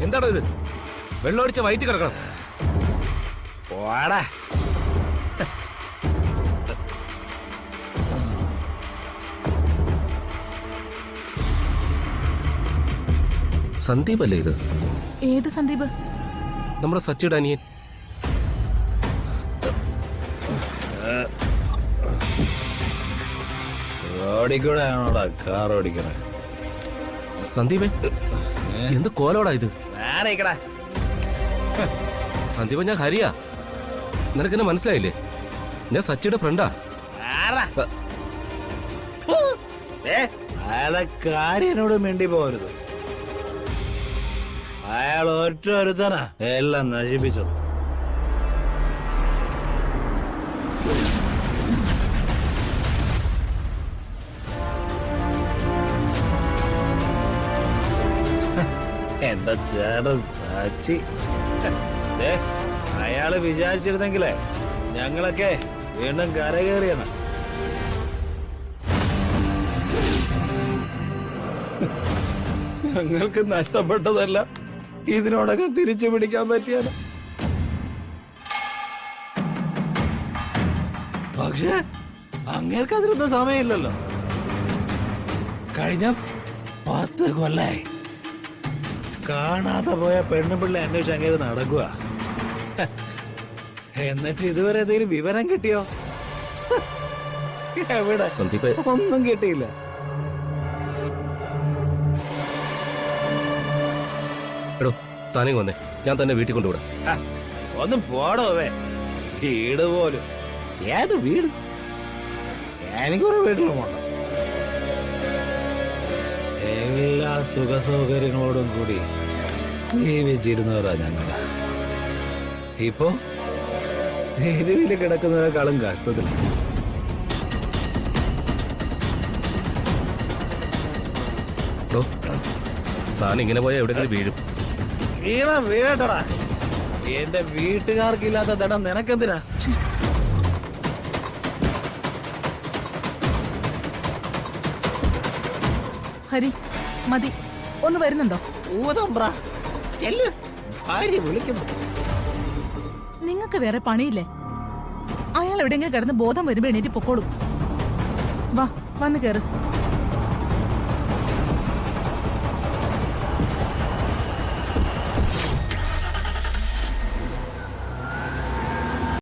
എന്താണോ ഇത്? വെള്ളമടിച്ച വയറ്റി കിടക്കണം. പോടാ. സന്ദീപ് അല്ലേ ഇത്? ഏത് സന്ദീപ്? നമ്മുടെ സച്ചിയുടെ അനിയൻ. റോഡിൽ കൂടെ ആണോടാ കാർ ഓടിക്കണേ? സന്ദീപേ, എന്ത് കോലോടാ ഇത്? സന്ദീപ, ഞാൻ ഹരിയാ. നിനക്കെന്നെ മനസ്സിലായില്ലേ? ഞാൻ സച്ചിയുടെ ഫ്രണ്ടാ. അയാളെ കാര്യനോട് മിണ്ടി പോരുത്. അയാൾ ഒറ്റ ഒരുത്തനാ എല്ലാം നശിപ്പിച്ചത്. എന്റെ ചേട്ടൻ സച്ചി. അയാള് വിചാരിച്ചിരുന്നെങ്കിലേ ഞങ്ങളൊക്കെ വീണ്ടും കരകയറിയാണ്. ഞങ്ങൾക്ക് നഷ്ടപ്പെട്ടതല്ല ഇതിനോടകം തിരിച്ചു പിടിക്കാൻ പറ്റിയാണ്. പക്ഷേ അങ്ങേർക്ക് അതിനൊന്നും സമയമില്ലല്ലോ. കഴിഞ്ഞ 10 കൊല്ലായി കാണാതെ പോയ പെണ്ണുപിള്ളെ അന്വേഷിച്ച് അങ്ങേര് നടക്കുക. എന്നിട്ട് ഇതുവരെ എന്തെങ്കിലും വിവരം കിട്ടിയോ? എവിടെ? ഒന്നും കിട്ടിയില്ല. എടോ, താനേ വന്നേ, ഞാൻ തന്നെ വീട്ടിൽ കൊണ്ടുവിടാം. ഒന്ന് പോടോവേ. വീട് പോലും ഏത് വീട്? എനിക്കൊരു വീട്ടിലും പോണ്ട. എല്ലാ സുഖ സൗകര്യങ്ങളോടും കൂടി ജീവിച്ചിരുന്നവരാ ഞങ്ങള്. ഇപ്പോ തെരുവില് കിടക്കുന്നവരെക്കാളും കഷ്ടത്തില്ല. താൻ ഇങ്ങനെ പോയാൽ എവിടെയെങ്കിലും വീഴും. വീഴട്ടടാ. എന്റെ വീട്ടുകാർക്കില്ലാത്ത തടം നിനക്കെന്തിനാ? ഹരി, മതി. ഒന്ന് വരുന്നുണ്ടോ? ഭാര്യ വിളിക്കുന്നു. നിങ്ങൾക്ക് വേറെ പണിയില്ലേ? അയാൾ എവിടെയെങ്കിലും കിടന്ന് ബോധം വരുമ്പോ എണീറ്റ് പൊക്കോളും. വാ, വന്ന് കേറ്.